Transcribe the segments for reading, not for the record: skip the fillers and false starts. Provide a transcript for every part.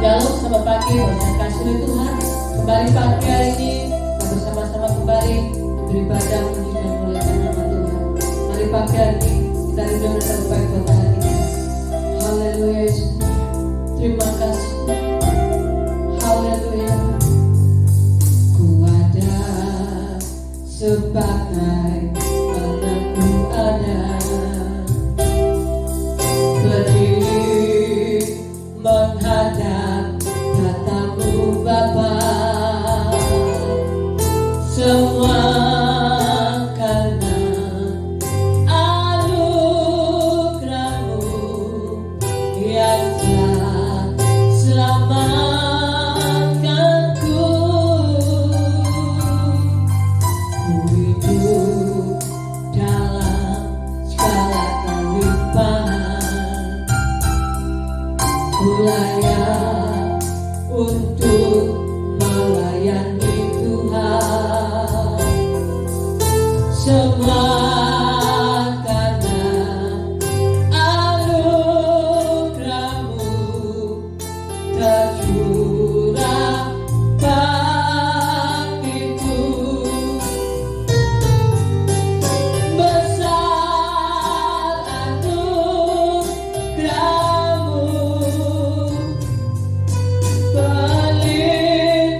Shalom, selamat pagi, berkat kasih Tuhan. Kembali pagi hari ini kita bersama-sama kembali beribadah puji dan muliakan nama Tuhan. Mari pagi hari ini kita rindu dan baik buat hari ini. Haleluya Yesus. Terima kasih. Haleluya. Ku ada sebagai mana ku ada, berdiri menghadap tatamu Bapa. Semua karena anugerah-Mu yang telah selamatkanku. Ku hidup dalam segala kelimpahan, ku layak untuk melayani Tuhan. Semua karena anugerah-Mu tercurah bagiku. Besar anugerah-Mu, berlimpah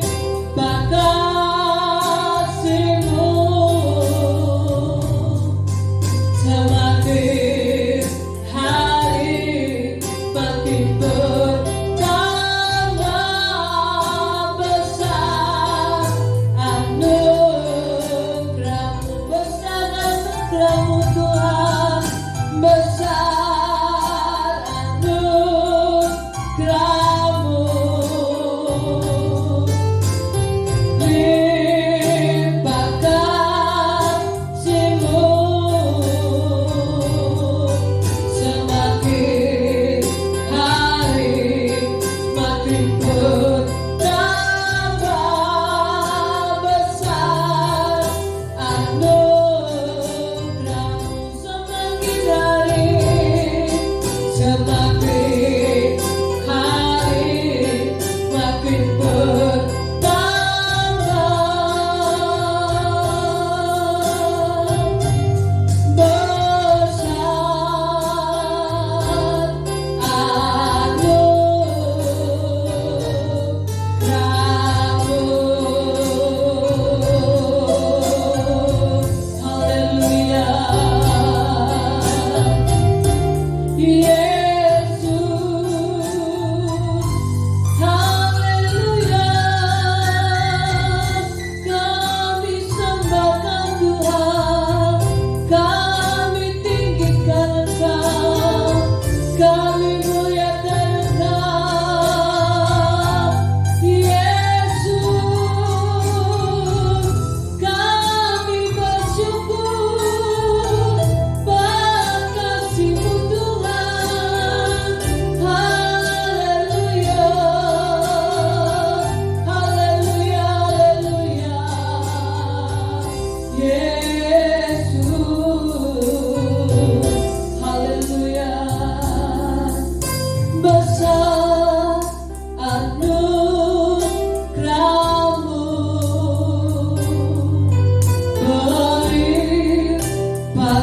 kasih-Mu, semakin hari makin bertambah. Besar anugerah-Mu, besar anugerah-Mu Tuhan, besar anugerah-Mu, limpah kasih-Mu, semakin hari makin bertambah. Besar anugerah-Mu, semakin hari makin bertambah. Besar anugerah-Mu. Haleluya. Yesus, haleluya. Kami sembahkan Tuhan, kami tinggikan Engkau, kami muliakan Engkau. Yesus, kami bersyukur pada kasih-Mu Tuhan. Haleluya, haleluya, haleluya. Yesus, haleluya. Besar anugerah-Mu, berlimpah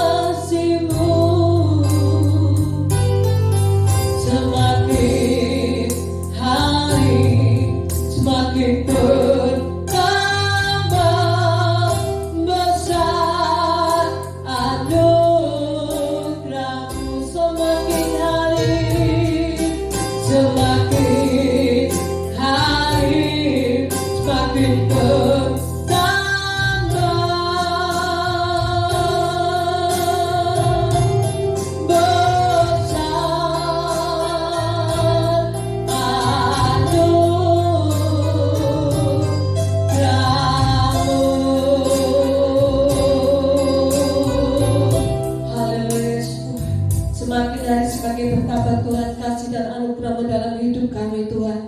kasih-Mu, semakin hari semakin bertambah. Besar anugerah-Mu, semakin hari semakin bertambah. Besar anugerah-Mu. Haleluya. Semakin hari semakin bertambah Tuhan kasih dan anugerah-Mu dalam hidup kami Tuhan.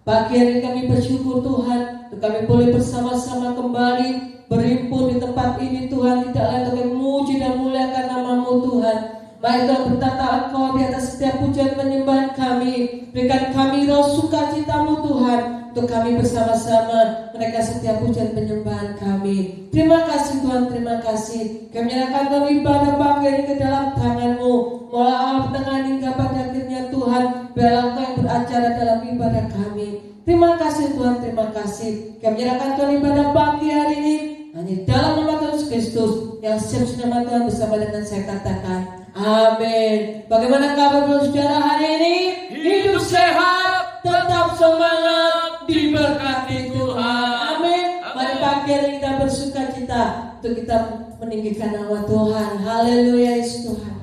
Pagi hari ini kami bersyukur Tuhan, kami boleh bersama-sama kembali berhimpun di tempat ini Tuhan. Tidak lain untuk memuji dan muliakan nama-Mu Tuhan. Mari Tuhan bertata Engkau di atas setiap pujian penyembahan kami. Berikan kami roh sukacita-Mu Tuhan, untuk kami bersama-sama menaikkan setiap pujian penyembahan kami. Terima kasih Tuhan, terima kasih. Kami menyerahkan Tuhan ibadah pagi ini ke dalam tangan-Mu. Mulai awal pertengahan hingga pada akhirnya Tuhan, biarlah Engkau yang beracara dalam ibadah kami. Terima kasih Tuhan, terima kasih. Kami menyerahkan Tuhan ibadah pagi hari ini hanya dalam nama Tuhan Yesus Kristus yang siap nama Tuhan bersama dengan saya katakan amin. Bagaimana kabar saudara hari ini? Hidup sehat, tetap semangat, diberkati Tuhan. Amin. Mari pagi hari kita bersuka cita untuk kita meninggikan nama Tuhan. Haleluya Yesus Tuhan.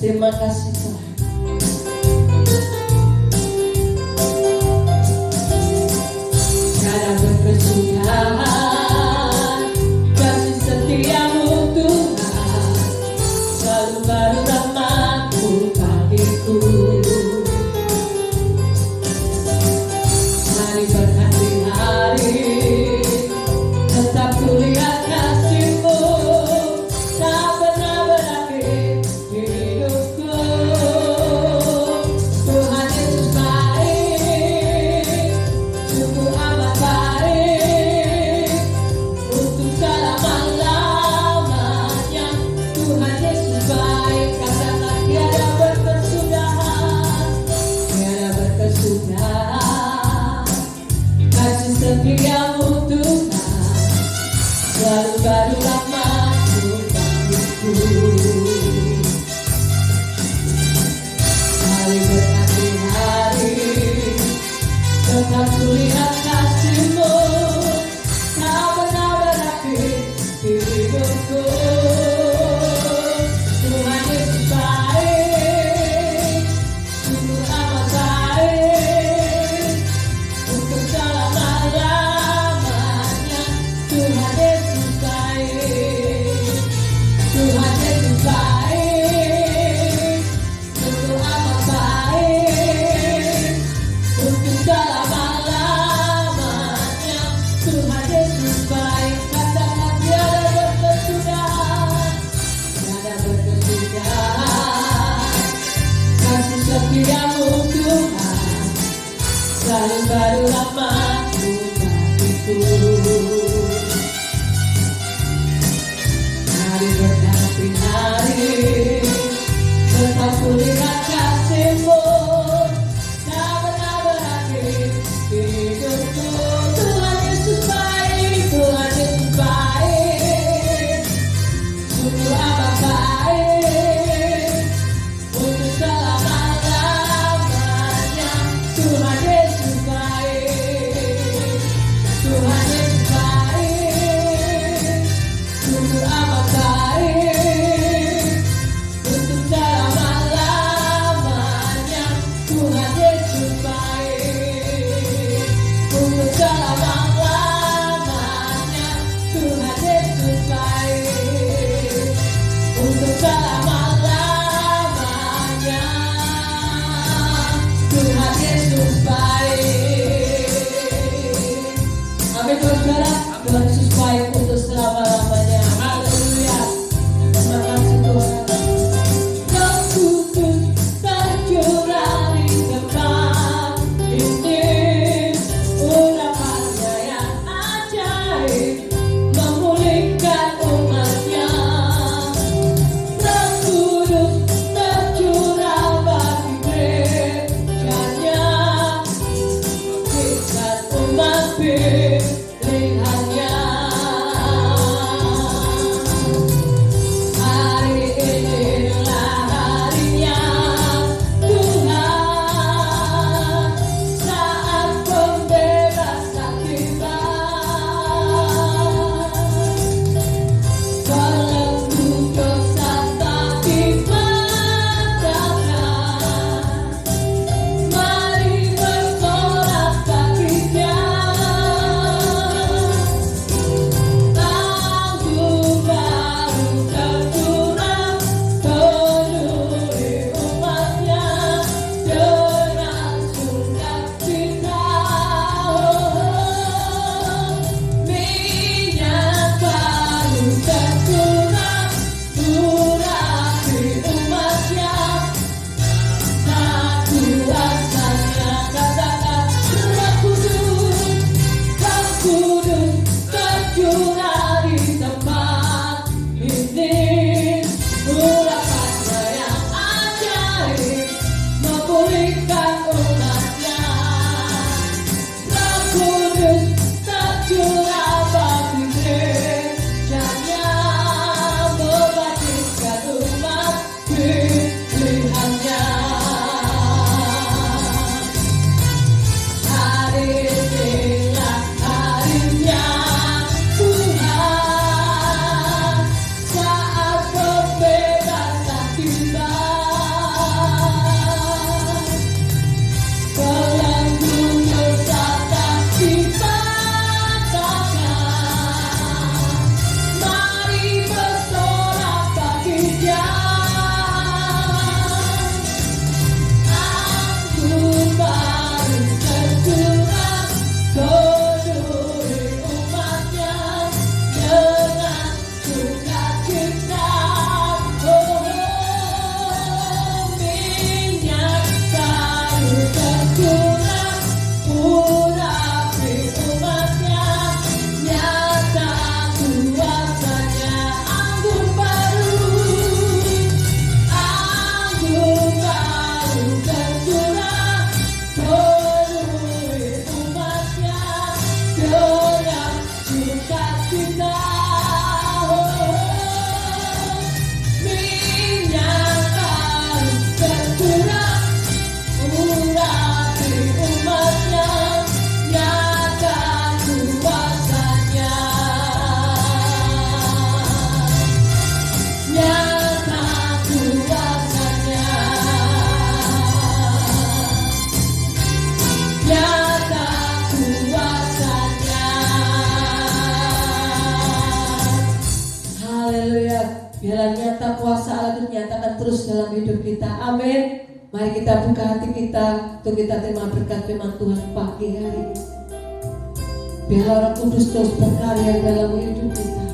Terima kasih Tuhan. Cara berkesudahan, kasih setiamu Tuhan, selalu baru rahmat-Mu bagiku. Hari berhari-hari tetap kulihat kasih-Mu, tak pernah berakhir di hidupku. Tuhan Yesus baik, sungguh amat baik, untuk selama-lamanya. Tuhan Yesus baik, katakan tiada berkesudahan, tiada berkesudahan. Kasih setiamu Tuhan, selalu baru rahmat-Mu bagiku. Hari berganti hari, tetap kulihat kasih-Mu, tak pernah berakhir di hidupku. Tuhan Yesus baik, sungguh amat baik, untuk selama-lamanya. Tuhan Yesus baik, Tuhan Yesus baik, sungguh amat baik, untuk selama-lamanya. Tuhan Yesus baik, katakan tiada berkesudahan, tiada berkesudahan. Kasih setiamu Tuhan, selalu baru rahmat-Mu bagiku. Hari berganti hari, tetap kulihat kasih-Mu, tak pernah berakhir di hidupku. Tuhan Yesus baik, Tuhan Yesus baik, sungguh amat baik, untuk selama-lamanya. Tuhan Yesus baik, Tuhan Yesus baik, sungguh amat baik, untuk selama-lamanya. Tuhan Yesus baik, untuk selama-lamanya. Tuhan Yesus baik, untuk selama-lamanya. Tuhan Yesus baik. Amin saudara. Tuhan Yesus baik untuk selama-lamanya. Haleluya. Terima kasih Tuhan. Roh Kudus tercurah di tempat ini, urapannya yang ajaib memulihkan umatnya. Roh Kudus tercurah bagi gerejanya, Biarlah nyata kuasa Allah itu dinyatakan terus dalam hidup kita. Amin. Mari kita buka hati kita untuk kita terima berkat firman Tuhan pagi hari ini. Biarlah Roh Kudus terus berkarya dalam hidup kita,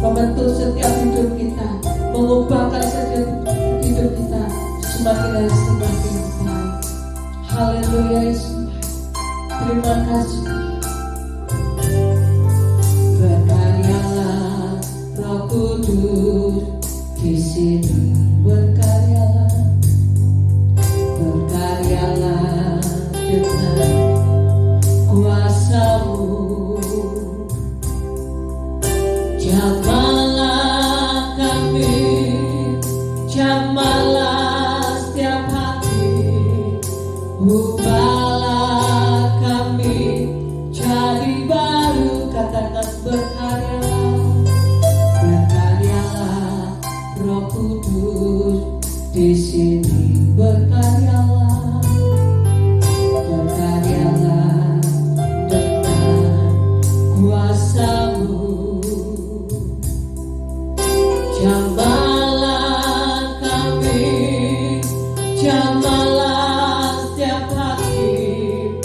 membentuk setiap hidup kita, mengubahkan setiap hidup kita semakin hari semakin baik. Haleluya Yesus. Terima kasih. Berkaryalah Roh Kudus di sini, berkaryalah, berkaryalah dengan kuasa-Mu. Jamahlah kami, jamahlah setiap hati, ubahlah kami jadi baru. Katakan berkaryalah, berkaryalah Roh Kudus di sini, berkaryalah, berkaryalah dengan kuasa-Mu. Jamahlah kami, jamahlah setiap hati,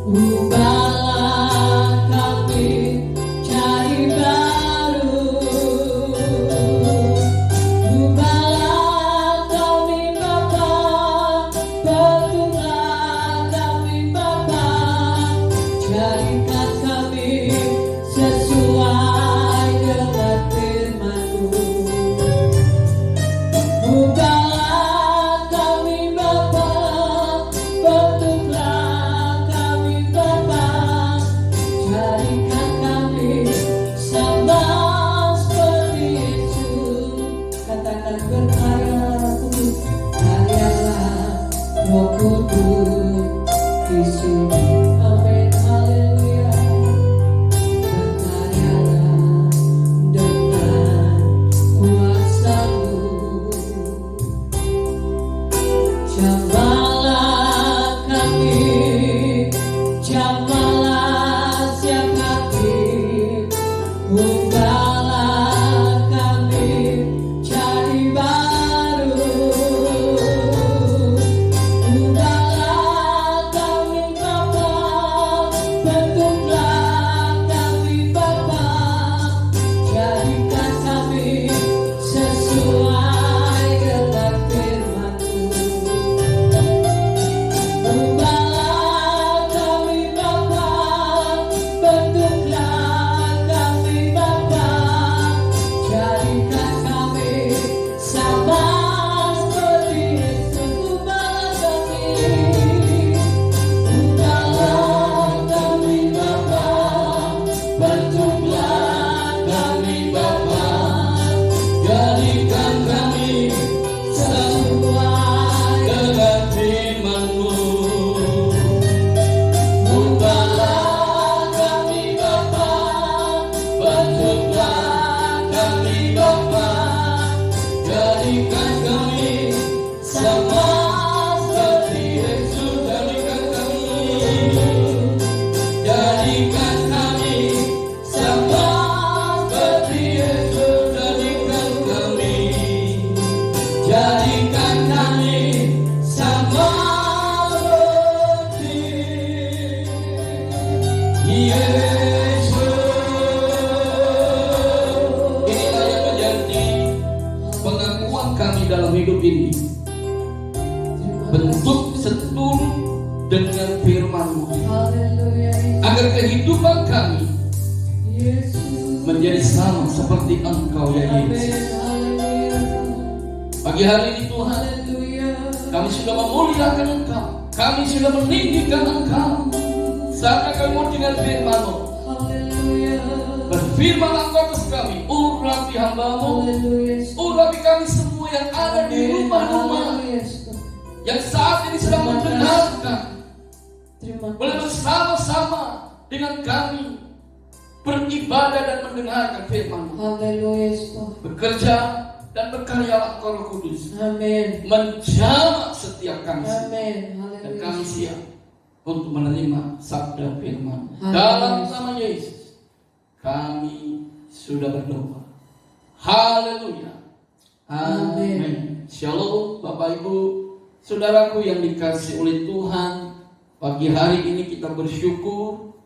ubahlah kami jadi baru. Ubahlah kami Bapa, bentuklah kami Bapa, jadikan kami sesuai dengan firman-Mu. Ubahlah kami Bapa, bentuklah kami Bapa, jadikan kami sama seperti Yesus. Katakan berkaryalah Kudus, karyalah Roh Kudus di sini. Amin, haleluya. Berkaryalah dengan kuasa-Mu. Jamahlah kami, jamahlah setiap hati, ubahlah kami jadi baru. Ubahlah kami Bapa, bentuklah kami Bapa, jadikan kami sesuai dengan firman-Mu. Ubahlah kami Bapa, bentuklah kami Bapa, jadikan kami sama seperti Yesus. Ubahlah kami Bapa, bentuklah kami Bapa, jadikan kami sesuai dengan firman-Mu. Ubahlah kami Bapa, bentuklah kami Bapa, jadikan kami sama seperti Yesus. Jadikan kami sama seperti Yesus. Jadikan kami sama seperti Yesus. Inilah yang menjadi pengakuan kami dalam hidup ini. Bentuk seturut dengan firman-Mu, Haleluya agar kehidupan kami Yesus. menjadi sama seperti Engkau ya Amin, Yesus. haleluya. Pagi hari ini Tuhan, Haleluya. kami sudah memuliakan Engkau, kami sudah meninggikan Engkau. Saatnya kami mau dengar firman-Mu. Haleluya. Berfirman Engkau atas kami, urapi hamba-Mu, Haleluya. urapi kami semua yang ada di rumah-rumah, Haleluya. yang saat ini sedang mendengarkan. Terima Boleh kasih. bersama-sama dengan kami beribadah dan mendengarkan firman-Mu. Haleluya. Bekerja dan berkaryalah Engkau Roh Kudus, Amin. menjamah setiap kami, Amin. dan Haleluya. kami siap untuk menerima sabda firman. Haleluya. Dalam nama Yesus kami sudah berdoa. Haleluya. Amin. Shalom Bapak Ibu, saudaraku yang dikasihi oleh Tuhan. Pagi hari ini kita bersyukur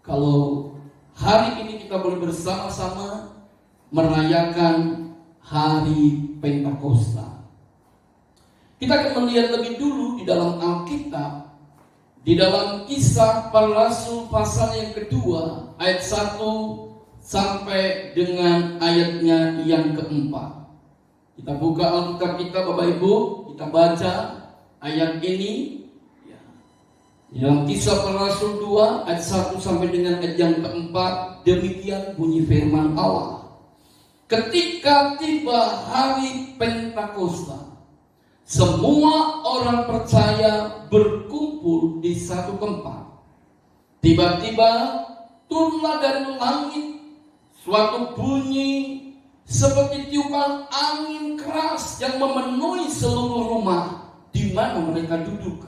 kalau hari ini kita boleh bersama-sama merayakan hari Pentakosta. Kita akan melihat lebih dulu di dalam Alkitab, di dalam Kisah Para Rasul pasal yang kedua, ayat 1 sampai dengan ayatnya yang keempat. Kita buka Alkitab kita Bapak Ibu, kita baca ayat ini. Dalam Kisah Para Rasul 2 ayat 1 sampai dengan ayat yang keempat, demikian bunyi firman Allah. Ketika tiba hari Pentakosta, semua orang percaya berkumpul di satu tempat. Tiba-tiba turunlah dari langit suatu bunyi seperti tiupan angin keras yang memenuhi seluruh rumah di mana mereka duduk.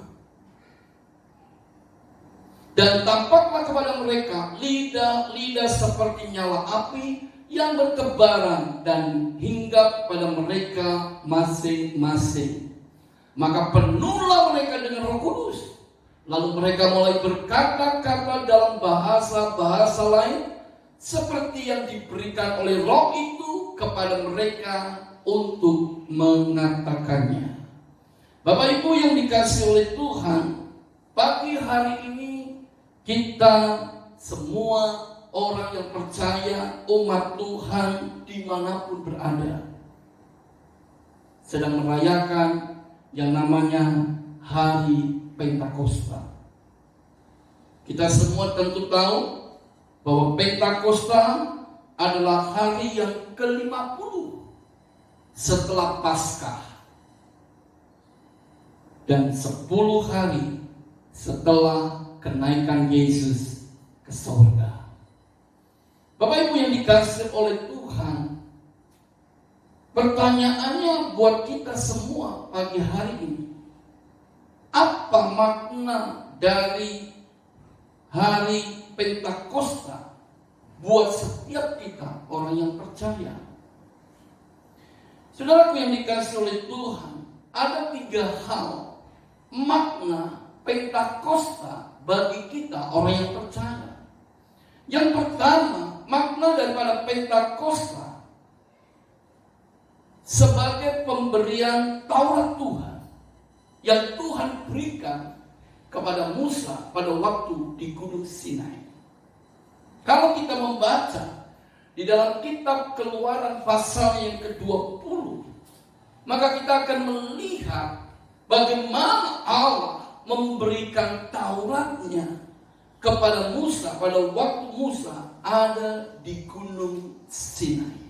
Dan tampaklah kepada mereka lidah-lidah seperti nyala api yang bertebaran dan hinggap pada mereka masing-masing. Maka penuhlah mereka dengan Roh Kudus. Lalu mereka mulai berkata-kata dalam bahasa-bahasa lain seperti yang diberikan oleh Roh itu kepada mereka untuk mengatakannya. Bapak Ibu yang dikasihi oleh Tuhan, pagi hari ini kita semua orang yang percaya, umat Tuhan dimanapun berada, sedang merayakan yang namanya hari Pentakosta. Kita semua tentu tahu bahwa Pentakosta adalah hari yang ke-50 setelah Paskah dan 10 hari setelah kenaikan Yesus ke surga. Bapak Ibu yang dikasihi oleh Tuhan, pertanyaannya buat kita semua pagi hari ini, apa makna dari hari Pentakosta buat setiap kita orang yang percaya? Saudaraku yang dikasihi oleh Tuhan, ada 3 hal makna Pentakosta bagi kita orang yang percaya. Yang pertama, makna daripada Pentakosta sebagai pemberian Taurat Tuhan yang Tuhan berikan kepada Musa pada waktu di Gunung Sinai. Kalau kita membaca di dalam kitab Keluaran pasal yang ke-20, maka kita akan melihat bagaimana Allah memberikan Tauratnya kepada Musa pada waktu Musa ada di Gunung Sinai.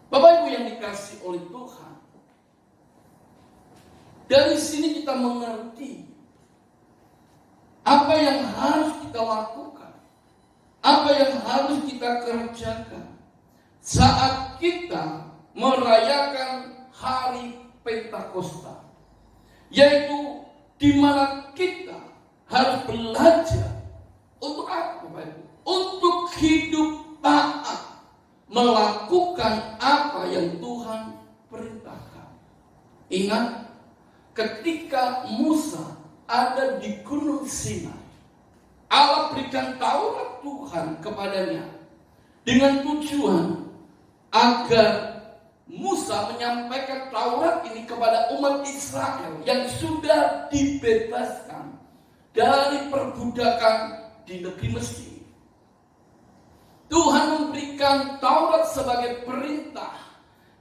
Bapak Ibu yang dikasihi oleh Tuhan, dari sini kita mengerti apa yang harus kita lakukan, apa yang harus kita kerjakan saat kita merayakan hari Pentakosta. Yaitu di mana kita harus belajar untuk apa, Bapak Ibu? Untuk hidup taat, melakukan apa yang Tuhan perintahkan. Ingat, ketika Musa ada di Gunung Sinai, Allah berikan Taurat Tuhan kepadanya dengan tujuan agar Musa menyampaikan Taurat ini kepada umat Israel yang sudah dibebaskan dari perbudakan di negeri Mesir. Tuhan memberikan Taurat sebagai perintah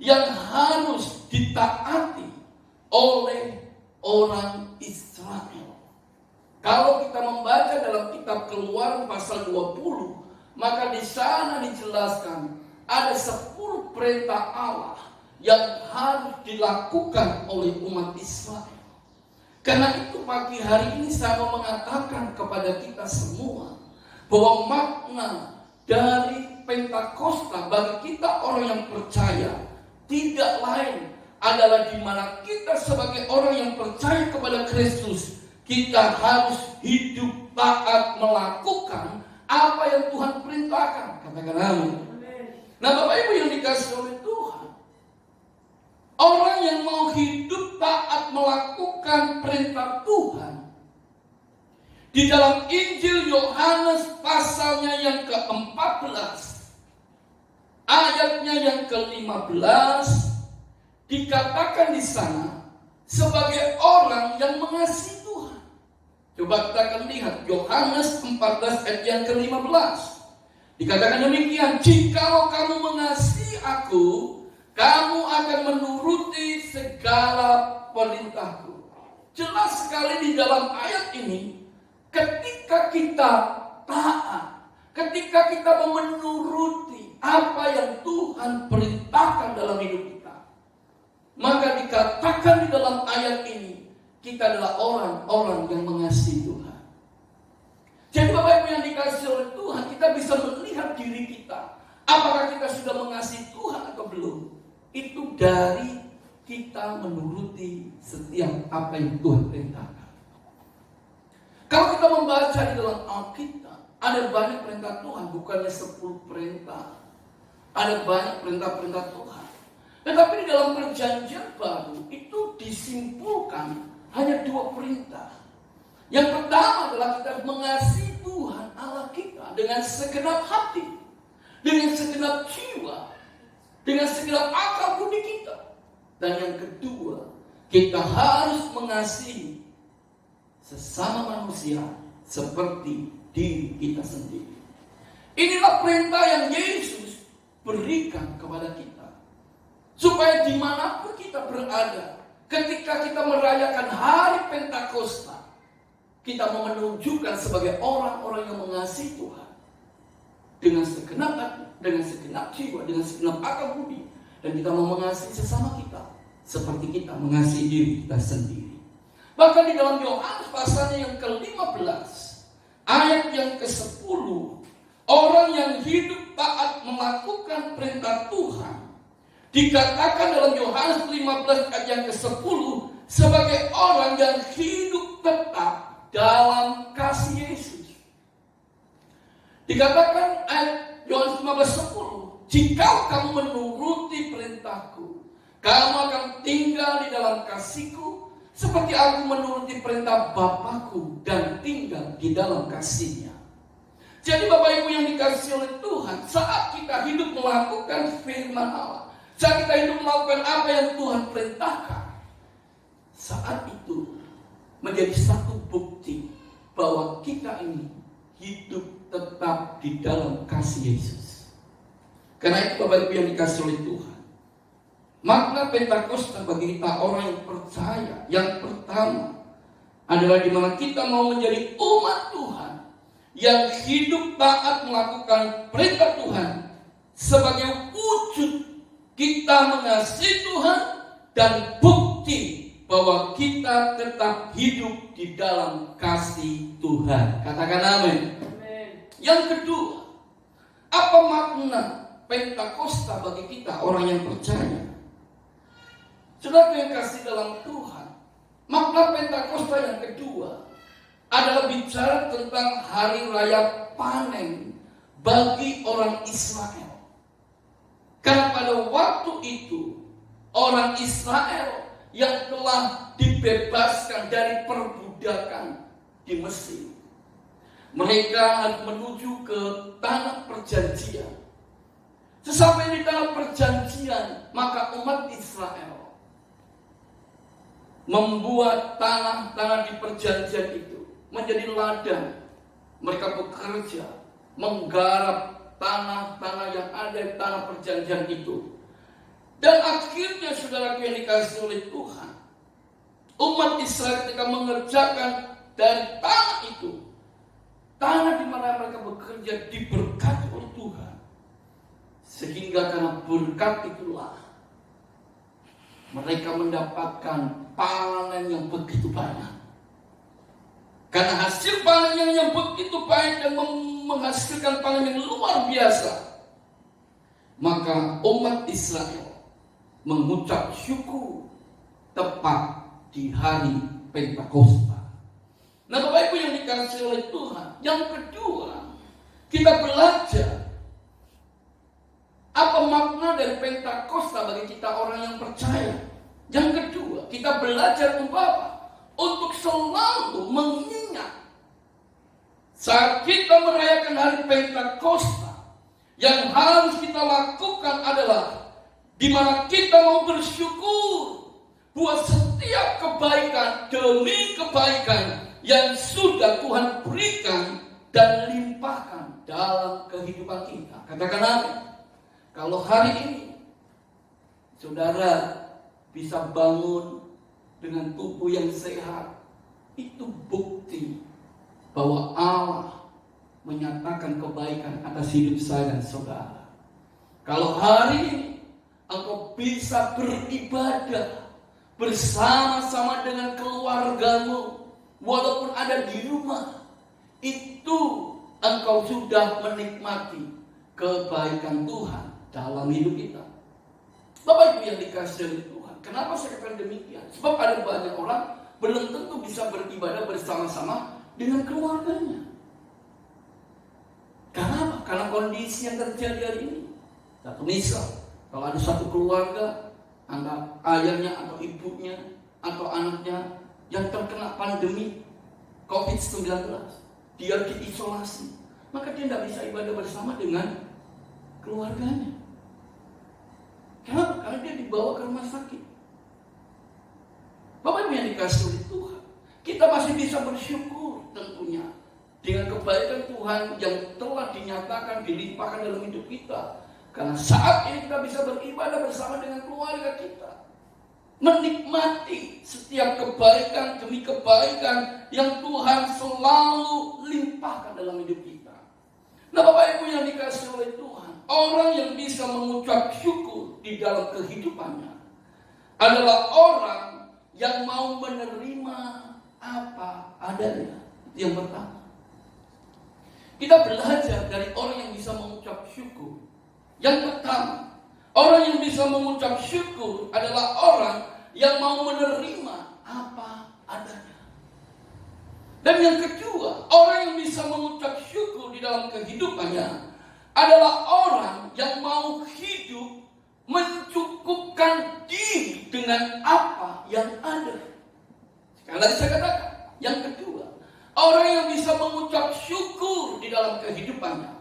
yang harus ditaati oleh orang Israel. Kalau kita membaca dalam kitab Keluaran pasal 20, maka di sana dijelaskan ada 10 perintah Allah yang harus dilakukan oleh umat Israel. Karena itu pagi hari ini saya mau mengatakan kepada kita semua bahwa makna dari Pentakosta bagi kita orang yang percaya tidak lain adalah di mana kita sebagai orang yang percaya kepada Kristus, kita harus hidup taat melakukan apa yang Tuhan perintahkan. Katakan amin. Nah, Bapak Ibu yang dikasihi oleh Tuhan, Orang yang mau hidup taat melakukan perintah Tuhan, di dalam Injil Yohanes pasalnya yang ke-14, ayatnya yang ke-15, dikatakan di sana sebagai orang yang mengasihi Tuhan. Coba kita akan lihat Yohanes 14 ayat yang ke-15. Dikatakan demikian, jikalau kamu mengasihi aku, kamu akan menuruti segala perintahku. Jelas sekali di dalam ayat ini, ketika kita taat, ketika kita menuruti apa yang Tuhan perintahkan dalam hidup kita, maka dikatakan di dalam ayat ini, kita adalah orang-orang yang mengasihi Tuhan. Jadi Bapak Ibu yang dikasihi oleh Tuhan, kita bisa melihat diri kita. Apakah kita sudah mengasihi Tuhan atau belum? Itu dari kita menuruti setiap apa yang Tuhan perintahkan. Kalau kita membaca di dalam Alkitab, ada banyak perintah Tuhan, bukannya 10 perintah. Ada banyak perintah-perintah Tuhan. Tetapi di dalam perjanjian baru, itu disimpulkan hanya 2 perintah. Yang pertama adalah kita mengasihi Tuhan Allah kita dengan segenap hati, dengan segenap jiwa, dengan segenap akal budi kita. Dan yang kedua, kita harus mengasihi sesama manusia seperti diri kita sendiri. Inilah perintah yang Yesus berikan kepada kita, supaya dimanapun kita berada, ketika kita merayakan hari Pentakosta, kita mau menunjukkan sebagai orang-orang yang mengasihi Tuhan dengan segenap hati, dengan segenap jiwa, dengan segenap akal budi, dan kita mau mengasihi sesama kita seperti kita mengasihi diri kita sendiri. Bahkan di dalam Yohanes pasalnya yang ke-15, ayat yang ke-10, orang yang hidup taat melakukan perintah Tuhan, dikatakan dalam Yohanes 15 ayat yang ke-10 sebagai orang yang hidup tetap dalam kasih Yesus. Dikatakan ayat Yohanes 15:10, jika kamu menuruti perintahku, kamu akan tinggal di dalam kasihku, seperti aku menuruti perintah Bapakku dan tinggal di dalam kasihnya. Jadi Bapak Ibu yang dikasihi oleh Tuhan, saat kita hidup melakukan firman Allah, saat kita hidup melakukan apa yang Tuhan perintahkan, saat itu menjadi satu bukti bahwa kita ini hidup tetap di dalam kasih Yesus. Karena itu Bapak Ibu yang dikasihi oleh Tuhan, makna Pentakosta bagi kita orang yang percaya, yang pertama adalah di mana kita mau menjadi umat Tuhan yang hidup taat melakukan perintah Tuhan sebagai wujud kita mengasihi Tuhan dan bukti bahwa kita tetap hidup di dalam kasih Tuhan. Katakan amin. Yang kedua, apa makna Pentakosta bagi kita orang yang percaya? Saudara yang kasih dalam Tuhan, makna Pentakosta yang kedua adalah bicara tentang hari raya panen bagi orang Israel. Karena pada waktu itu orang Israel yang telah dibebaskan dari perbudakan di Mesir, mereka harus menuju ke tanah perjanjian. Sesampai di tanah perjanjian, maka umat Israel membuat tanah-tanah di perjanjian itu menjadi ladang. Mereka bekerja menggarap tanah-tanah yang ada di tanah perjanjian itu. Dan akhirnya saudara yang dikasihi oleh Tuhan, umat Israel ketika mengerjakan dari tanah itu, tanah di mana mereka bekerja diberkati oleh Tuhan. Sehingga karena berkat itulah mereka mendapatkan panen yang begitu banyak. Karena hasil panen yang begitu baik dan menghasilkan panen yang luar biasa, maka umat Israel mengucap syukur tepat di hari Pentakosta. Nah Bapak Ibu yang dikasihi oleh Tuhan, yang kedua kita belajar apa makna dari Pentakosta bagi kita orang yang percaya? Yang kedua, kita belajar untuk apa? Untuk selalu mengingat saat kita merayakan hari Pentakosta, yang harus kita lakukan adalah di mana kita mau bersyukur buat setiap kebaikan demi kebaikan yang sudah Tuhan berikan dan limpahkan dalam kehidupan kita. Katakan amin. Kalau hari ini saudara bisa bangun dengan tubuh yang sehat, itu bukti bahwa Allah menyatakan kebaikan atas hidup saya dan saudara. Kalau hari ini engkau bisa beribadah bersama-sama dengan keluargamu, walaupun ada di rumah, itu engkau sudah menikmati kebaikan Tuhan dalam hidup kita. Bapak Ibu yang dikasihi oleh Tuhan, kenapa saya katakan demikian? Sebab ada banyak orang belum tentu bisa beribadah bersama-sama dengan keluarganya. Kenapa? Karena kondisi yang terjadi hari ini. Satu misal, kalau ada satu keluarga, anggap ayahnya atau ibunya atau anaknya yang terkena pandemi COVID-19, dia diisolasi, maka dia tidak bisa ibadah bersama dengan keluarganya. Kenapa? Karena dia dibawa ke rumah sakit. Bapak Ibu yang dikasihi oleh Tuhan, kita masih bisa bersyukur tentunya dengan kebaikan Tuhan yang telah dinyatakan, dilimpahkan dalam hidup kita. Karena saat ini kita bisa beribadah bersama dengan keluarga kita, menikmati setiap kebaikan demi kebaikan yang Tuhan selalu limpahkan dalam hidup kita. Nah, Bapak Ibu yang dikasihi oleh Tuhan, orang yang bisa mengucap syukur di dalam kehidupannya adalah orang yang mau menerima apa adanya. Itu yang pertama. Kita belajar dari orang yang bisa mengucap syukur. Yang pertama, orang yang bisa mengucap syukur adalah orang yang mau menerima apa adanya. Dan yang kedua, orang yang bisa mengucap syukur di dalam kehidupannya adalah orang yang mau hidup mencukupkan diri dengan apa yang ada. Sekali lagi saya katakan, yang kedua, orang yang bisa mengucap syukur di dalam kehidupannya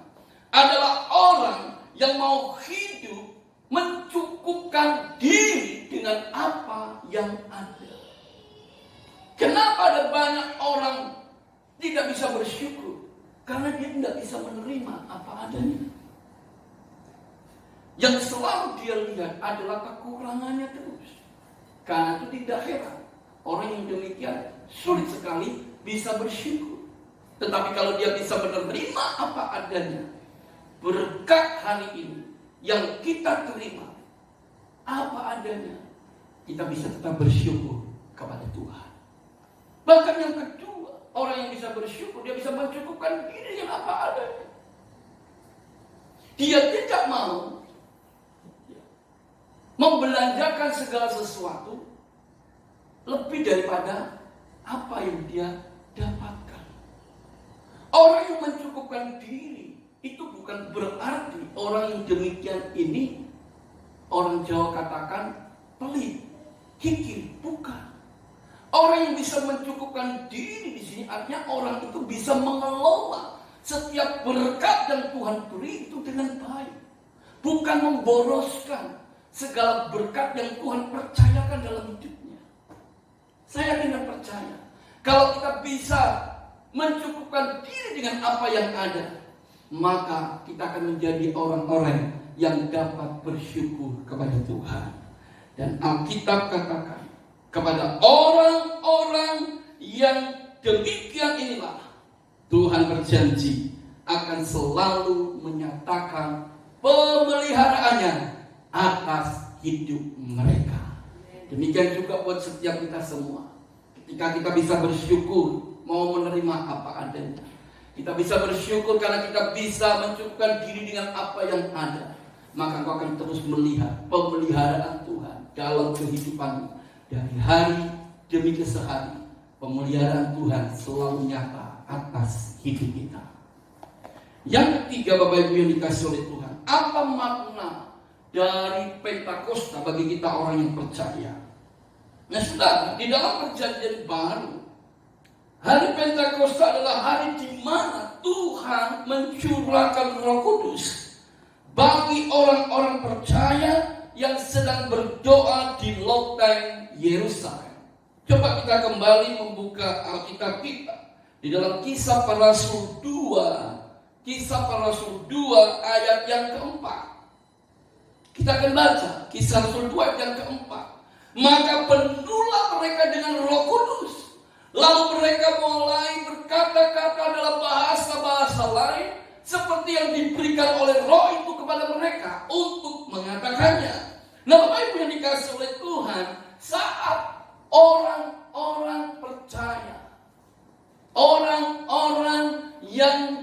adalah orang yang mau hidup mencukupkan diri dengan apa yang ada. Kenapa ada banyak orang tidak bisa bersyukur? Karena dia tidak bisa menerima apa adanya. Yang selalu dia lihat adalah kekurangannya terus. Karena itu tidak heran orang yang demikian sulit sekali bisa bersyukur. Tetapi kalau dia bisa menerima apa adanya, berkat hari ini yang kita terima apa adanya, kita bisa tetap bersyukur kepada Tuhan. Bahkan yang kedua, orang yang bisa bersyukur, dia bisa mencukupkan diri dengan apa adanya. Dia tidak mau membelanjakan segala sesuatu lebih daripada apa yang dia dapatkan. Orang yang mencukupkan diri itu bukan berarti orang yang demikian ini, orang Jawa katakan pelit, kikir, bukan. Orang yang bisa mencukupkan diri di sini artinya orang itu bisa mengelola setiap berkat yang Tuhan beri itu dengan baik, bukan memboroskan segala berkat yang Tuhan percayakan dalam hidupnya. Saya tidak percaya kalau kita bisa mencukupkan diri dengan apa yang ada, maka kita akan menjadi orang-orang yang dapat bersyukur kepada Tuhan. Dan Alkitab katakan kepada orang-orang yang demikian inilah Tuhan berjanji akan selalu menyatakan pemeliharaannya atas hidup mereka. Demikian juga buat setiap kita semua. Ketika kita bisa bersyukur, mau menerima apa adanya, kita bisa bersyukur karena kita bisa mencukupkan diri dengan apa yang ada, maka engkau akan terus melihat pemeliharaan Tuhan dalam kehidupanmu. Dari hari demi sehari, pemeliharaan Tuhan selalu nyata atas hidup kita. Yang ketiga, Bapak Ibu yang dikasihi oleh Tuhan, apa makna dari Pentakosta bagi kita orang yang percaya. Nah saudara, di dalam perjanjian baru, hari Pentakosta adalah hari di mana Tuhan mencurahkan Roh Kudus bagi orang-orang percaya yang sedang berdoa di loteng Yerusalem. Coba kita kembali membuka Alkitab kita di dalam Kisah Para Rasul 2, Kisah Para Rasul 2 ayat yang keempat. Kita akan baca Kisah Rasul 2 ayat yang keempat. Maka penuhlah mereka dengan Roh Kudus, lalu mereka mulai berkata-kata dalam bahasa-bahasa lain seperti yang diberikan oleh Roh itu kepada mereka untuk mengatakannya. Nah, Bapak Ibu yang dikasih oleh Tuhan, saat orang-orang percaya, orang-orang yang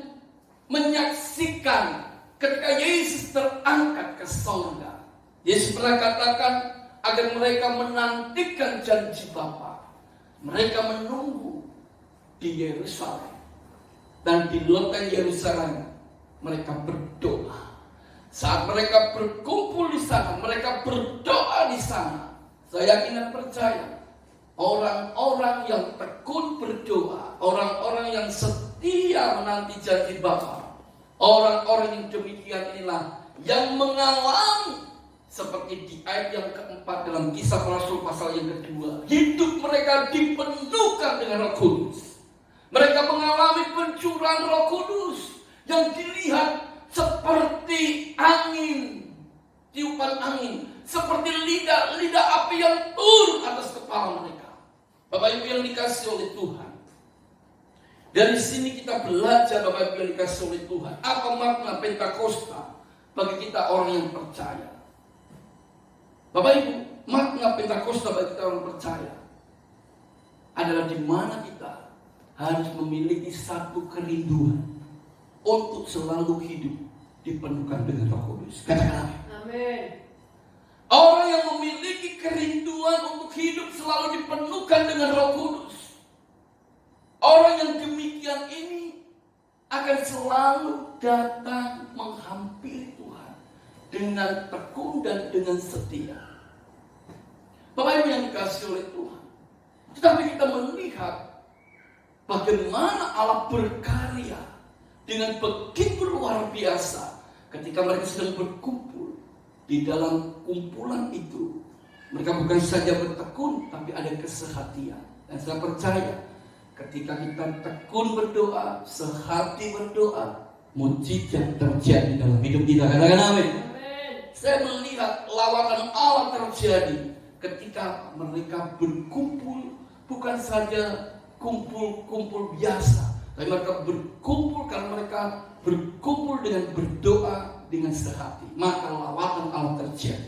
menyaksikan ketika Yesus terangkat ke surga, Yesus pernah katakan agar mereka menantikan janji Bapa. Mereka menunggu di Yerusalem, dan di loteng Yerusalem mereka berdoa. Saat mereka berkumpul di sana, mereka berdoa di sana. Saya yakin dan percaya, orang-orang yang tekun berdoa, orang-orang yang setia menanti janji Bapa, orang-orang yang demikian inilah yang mengalami seperti di ayat yang keempat dalam Kisah Para Rasul pasal yang kedua, hidup mereka dipenuhkan dengan Roh Kudus. Mereka mengalami pencurahan Roh Kudus yang dilihat seperti angin, tiupan angin, seperti lidah api yang turun atas kepala mereka. Bapak Ibu yang dikasih oleh Tuhan, dari sini kita belajar, Bapak Ibu yang dikasih oleh Tuhan, apa makna Pentakosta bagi kita orang yang percaya. Bapak Ibu, makna Pentakosta bagi kita orang percaya adalah di mana kita harus memiliki satu kerinduan untuk selalu hidup dipenuhkan dengan Roh Kudus. Katakan amin. Amin. Orang yang memiliki kerinduan untuk hidup selalu dipenuhkan dengan Roh Kudus, orang yang demikian ini akan selalu datang menghampiri Tuhan dengan tekun dan dengan setia. Bapak Ibu yang dikasihi oleh Tuhan, tetapi kita melihat bagaimana Allah berkarya dengan begitu luar biasa ketika mereka sedang berkumpul. Di dalam kumpulan itu mereka bukan saja bertekun, tapi ada kesehatian. Dan saya percaya ketika kita tekun berdoa, sehati berdoa, mujizat terjadi dalam hidup kita. Katakan amin. Saya melihat lawatan Allah terjadi ketika mereka berkumpul, bukan saja kumpul-kumpul biasa, tapi mereka berkumpul karena mereka berkumpul dengan berdoa dengan sehati. Maka lawatan Allah terjadi.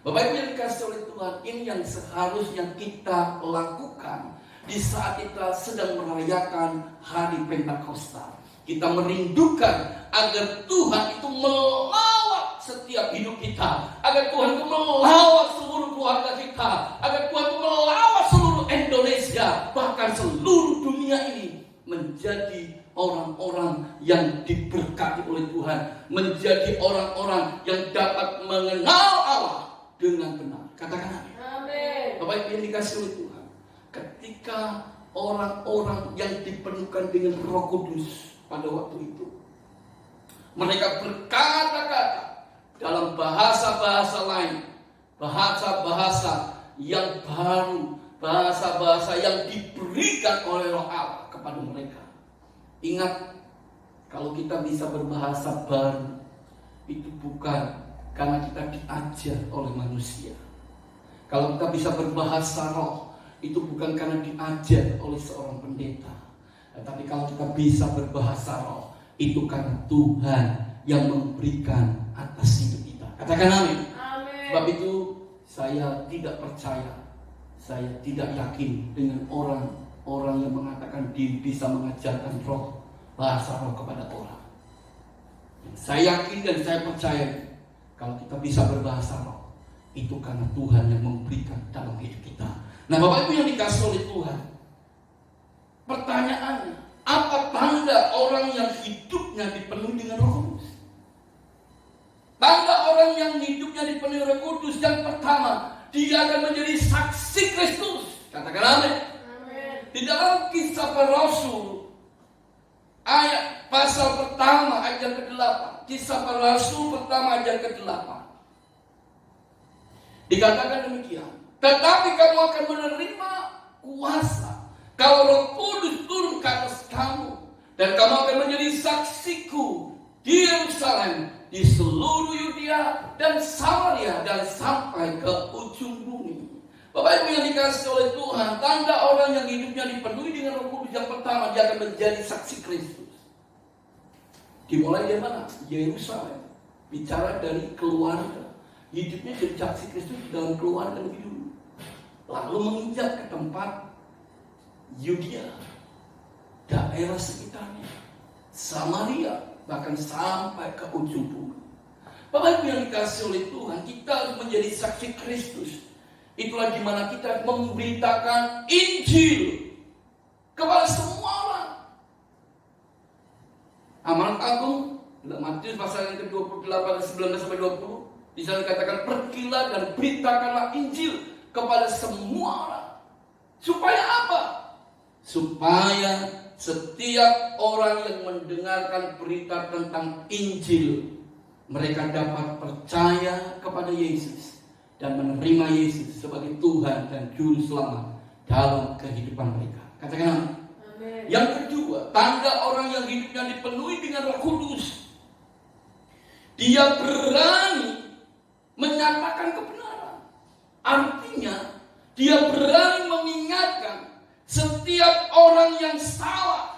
Bapak Ibu yang dikasih oleh Tuhan, ini yang seharusnya kita lakukan di saat kita sedang merayakan hari Pentakosta. Kita merindukan agar Tuhan itu melawat setiap hidup kita, agar Tuhan itu melawat seluruh keluarga kita, agar Tuhan itu melawat seluruh Indonesia, bahkan seluruh dunia ini menjadi orang-orang yang diberkati oleh Tuhan, menjadi orang-orang yang dapat mengenal Allah dengan benar. Katakan amin. Bapak Ibu yang dikasih oleh Tuhan, ketika orang-orang yang dipenuhkan dengan Roh Kudus pada waktu itu, mereka berkata-kata dalam bahasa-bahasa lain, bahasa-bahasa yang baru, bahasa-bahasa yang diberikan oleh Roh Allah kepada mereka. Ingat, kalau kita bisa berbahasa baru, itu bukan karena kita diajar oleh manusia. Kalau kita bisa berbahasa roh, itu bukan karena diajar oleh seorang pendeta. Tetapi kalau kita bisa berbahasa roh, itu karena Tuhan yang memberikan atas hidup kita. Katakan amin. Sebab itu saya tidak percaya, saya tidak yakin dengan orang yang mengatakan diri bisa mengajarkan roh, bahasa roh kepada orang. Saya yakin dan saya percaya, kalau kita bisa berbahasa roh, itu karena Tuhan yang memberikan dalam hidup kita. Nah, Bapak Ibu yang dikasih oleh Tuhan, pertanyaannya, apa tanda orang yang hidupnya dipenuhi dengan Roh Kudus? Tanda orang yang hidupnya dipenuhi Roh Kudus yang pertama, dia akan menjadi saksi Kristus. Katakan amin. Di dalam Kisah Para Rasul ayat pasal pertama ayat yang ke-8, Kisah Para Rasul pertama ayat yang ke-8, dikatakan demikian, tetapi kamu akan menerima kuasa kalau Roh Kudus turun ke atas kamu, dan kamu akan menjadi saksiku di Yerusalem, di seluruh Yudea dan Samaria, dan sampai ke ujung bumi. Bapak Ibu yang dikasihi oleh Tuhan, tanda orang yang hidupnya dipenuhi dengan Roh Kudus yang pertama, dia akan menjadi saksi Kristus. Dimulai dari mana? Yerusalem. Bicara dari keluarga. Hidupnya jadi saksi Kristus dalam keluarga lebih dulu. Lalu menginjak ke tempat Yudea, daerah sekitarnya, Samaria, bahkan sampai ke ujung bumi. Bapak Ibu yang dikasihi oleh Tuhan, kita harus menjadi saksi Kristus. Itulah di mana kita memberitakan Injil kepada semua orang. Amanat Agung dalam Matius pasal yang ke-28 19 sampai 20, di sana dikatakan, pergilah dan beritakanlah Injil kepada semua orang. Supaya apa? Supaya setiap orang yang mendengarkan berita tentang Injil, mereka dapat percaya kepada Yesus dan menerima Yesus sebagai Tuhan dan Juru Selamat dalam kehidupan mereka. Katakan amin. Yang kedua, tanda orang yang hidupnya dipenuhi dengan Roh Kudus, dia berani menyatakan kebenaran. Artinya, dia berani mengingatkan setiap orang yang salah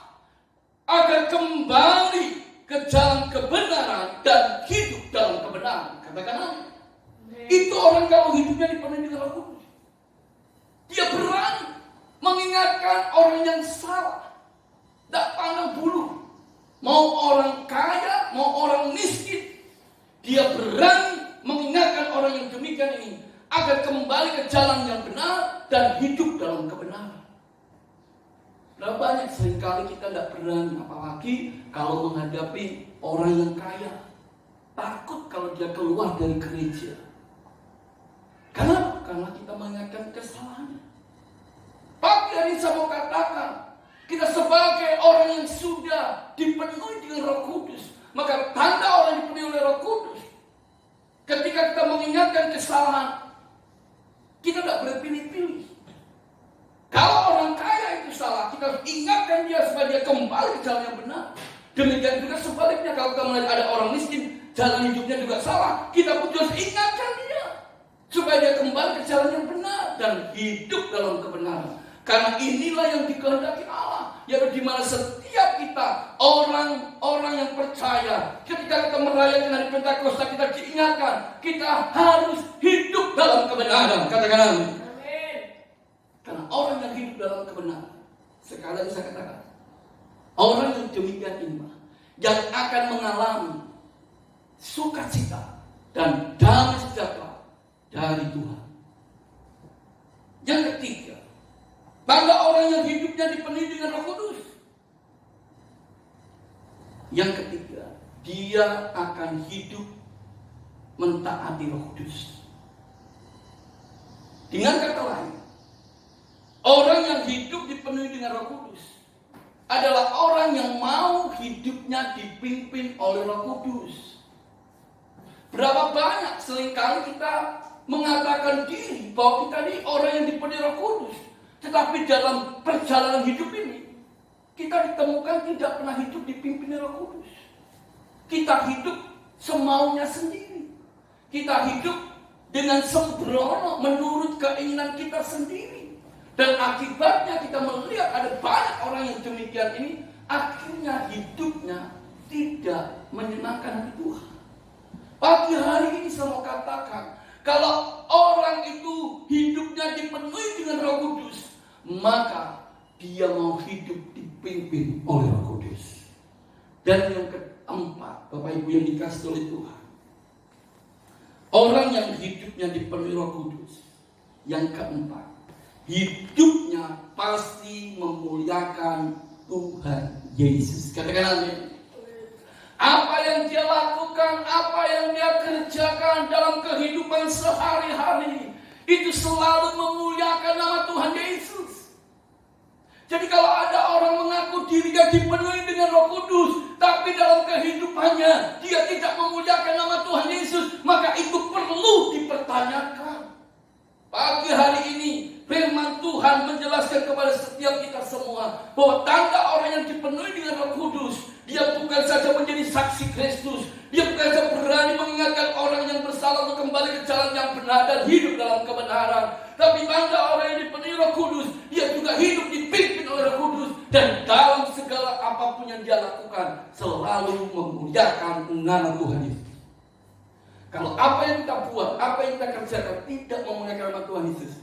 agar kembali ke jalan kebenaran dan hidup dalam kebenaran. Katakan amin. Itu orang kalau hidupnya dipenuhi dengan Roh Kudus. Dia berani mengingatkan orang yang salah. Tak pandang bulu. Mau orang kaya, mau orang miskin. Dia berani mengingatkan orang yang demikian ini agar kembali ke jalan yang benar dan hidup dalam kebenaran. Nah, banyak seringkali kita tidak berani, apalagi kalau menghadapi orang yang kaya. Takut kalau dia keluar dari gereja. Kenapa? Karena kita mengingatkan kesalahannya. Pagi hari saya mau katakan, kita sebagai orang yang sudah dipenuhi dengan Roh Kudus, maka tanda orang yang dipenuhi oleh Roh Kudus, ketika kita mengingatkan kesalahan, kita tidak berpilih-pilih. Kalau orang kaya itu salah, kita harus ingatkan dia supaya dia kembali ke jalan yang benar. Demikian juga sebaliknya, kalau kita melihat ada orang miskin, jalan hidupnya juga salah, kita pun harus ingatkan dia supaya dia kembali ke jalan yang benar dan hidup dalam kebenaran. Karena inilah yang dikehendaki Allah, yaitu di mana setiap kita orang-orang yang percaya, ketika kita merayakan hari Pentakosta, kita diingatkan kita harus hidup dalam kebenaran. Katakan amin. Karena orang yang hidup dalam kebenaran, sekali lagi saya katakan, orang yang demikian ini yang akan mengalami sukacita dan damai sejahtera dari Tuhan. Yang ketiga, tanda orang yang hidupnya dipenuhi dengan Roh Kudus. Yang ketiga, dia akan hidup mentaati Roh Kudus. Dengan kata lain, orang yang hidup dipenuhi dengan Roh Kudus adalah orang yang mau hidupnya dipimpin oleh Roh Kudus. Berapa banyak seringkali kita mengatakan diri bahwa kita ini orang yang dipenuhi Roh Kudus, tetapi dalam perjalanan hidup ini kita ditemukan tidak pernah hidup dipimpin Roh Kudus. Kita hidup semaunya sendiri. Kita hidup dengan sembrono menurut keinginan kita sendiri. Dan akibatnya kita melihat ada banyak orang yang demikian ini, akhirnya hidupnya tidak menyenangkan hati Tuhan. Pagi hari ini saya mau katakan, kalau orang itu hidupnya dipenuhi dengan Roh Kudus, maka dia mau hidup dipimpin oleh Roh Kudus. Dan yang keempat, Bapak Ibu yang dikasihi oleh Tuhan, orang yang hidupnya dipenuhi Roh Kudus, yang keempat, hidupnya pasti memuliakan Tuhan Yesus. Katakan amin. Apa yang dia lakukan, apa yang dia kerjakan, lakukan sehari-hari itu selalu memuliakan nama Tuhan Yesus. Jadi kalau ada orang mengaku dirinya dipenuhi dengan Roh Kudus, tapi dalam kehidupannya dia tidak memuliakan nama Tuhan Yesus, maka itu perlu dipertanyakan. Pagi hari ini firman Tuhan menjelaskan kepada setiap kita semua bahwa tanda orang yang dipenuhi dengan Roh Kudus, dia bukan saja menjadi saksi Kristus, dia bukan saja berani mengingatkan orang yang bersalah untuk kembali ke jalan yang benar dan hidup dalam kebenaran, tapi tanda orang yang dipenuhi Roh Kudus, dia juga hidup dipimpin oleh Roh Kudus, dan dalam segala apapun yang dia lakukan selalu memuliakan nama Tuhan Yesus. Kalau apa yang kita buat, apa yang kita kerjakan tidak memuliakan nama Tuhan Yesus,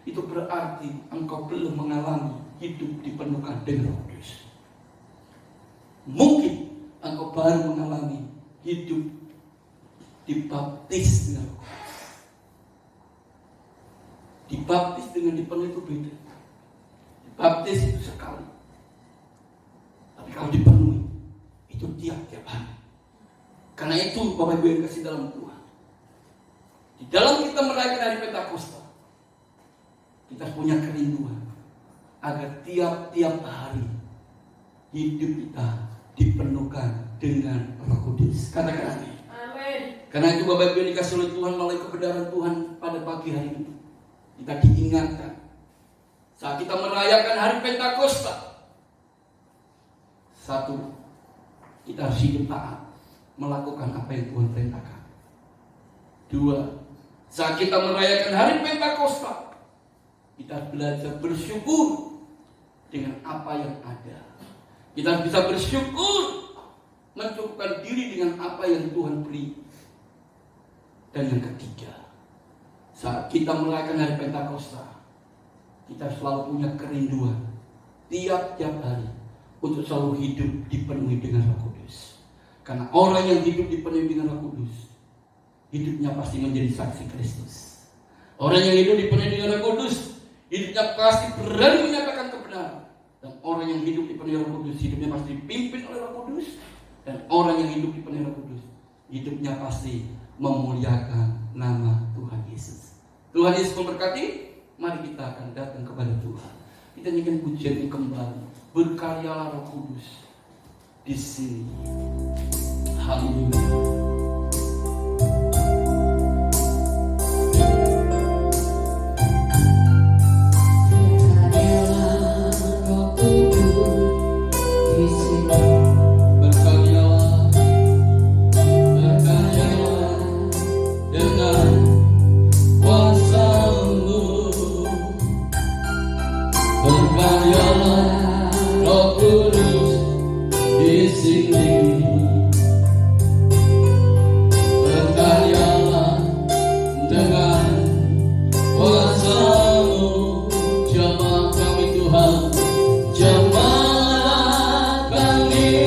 itu berarti engkau belum mengalami hidup dipenuhkan dengan Roh Kudus. Mungkin engkau baru mengalami hidup dibaptis dengan Roh Kudus. Dibaptis dengan dipenuhi itu beda. Dibaptis itu sekali, tapi kalau dipenuhi itu tiap-tiap hari. Karena itu Bapak Ibu yang kasih dalam Tuhan, di dalam kita merayakan hari Pentakosta, kita punya kerinduan agar tiap-tiap hari hidup kita dipenuhkan dengan Roh Kudus. Katakan amin. Amin. Karena itu Bapak Ibu yang dikasih oleh Tuhan melalui kebenaran Tuhan pada pagi hari ini, kita diingatkan saat kita merayakan hari Pentakosta. Satu, kita harus hidup taat, melakukan apa yang Tuhan perintahkan. Dua, saat kita merayakan hari Pentakosta, kita belajar bersyukur dengan apa yang ada. Kita bisa bersyukur, mencukupkan diri dengan apa yang Tuhan beri. Dan yang ketiga, saat kita merayakan hari Pentakosta, kita selalu punya kerinduan tiap-tiap hari untuk selalu hidup dipenuhi dengan Roh Kudus. Karena orang yang hidup dipenuhi dengan Roh Kudus, hidupnya pasti menjadi saksi Kristus. Orang yang hidup dipenuhi dengan Roh Kudus, hidupnya pasti berani menyatakan kebenaran. Dan orang yang hidup dipenuhi Roh Kudus, hidupnya pasti dipimpin oleh Roh Kudus. Dan orang yang hidup dipenuhi Roh Kudus, hidupnya pasti memuliakan nama Tuhan Yesus. Tuhan Yesus memberkati. Mari kita akan datang kepada Tuhan. Kita nyanyikan pujian ini kembali. Berkaryalah Roh Kudus di sini. Haleluya. Jemaah kami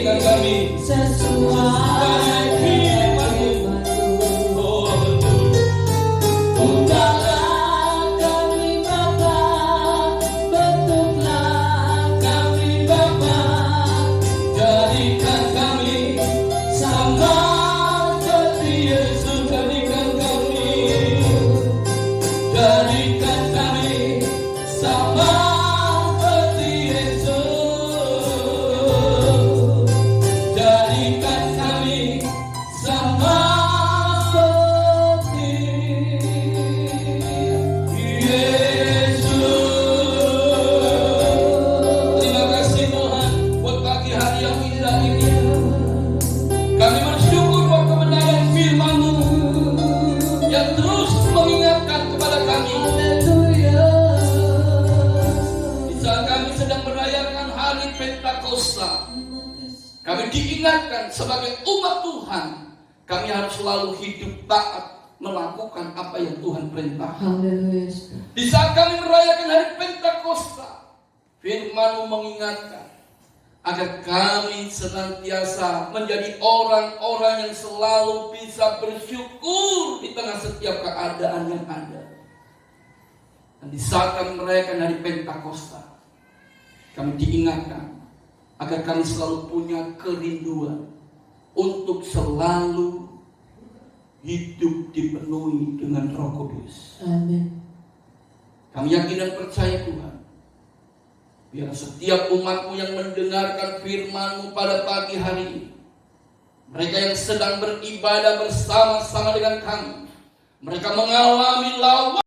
dengan kami sesuai firman-Mu. Oh betul. Ubahlah kami Bapa, bentuklah kami Bapa, Jadikan kami sama seperti Yesus. Jadikan kami sama seperti Yesus. Jadikan kami sama seperti Yesus. Terima kasih Tuhan buat pagi hari yang indah ini. Kami bersyukur buat kebenaran firman-Mu yang terus mengingatkan kepada kami. Di saat kami sedang merayakan hari Pentakosta, kami diingatkan sebagai umat Tuhan, kami harus selalu hidup taat melakukan apa yang Tuhan perintahkan. Haleluya. Di saat kami merayakan hari Pentakosta, firman-Mu mengingatkan agar kami senantiasa menjadi orang-orang yang selalu bisa bersyukur di tengah setiap keadaan yang ada. Dan di saat kami merayakan hari Pentakosta, kami diingatkan agar kami selalu punya kerinduan untuk selalu hidup dipenuhi dengan Roh Kudus. Amin. Kami yakin dan percaya Tuhan, biar setiap umat-Mu yang mendengarkan firman-Mu pada pagi hari ini, mereka yang sedang beribadah bersama-sama dengan kami, mereka mengalami lawan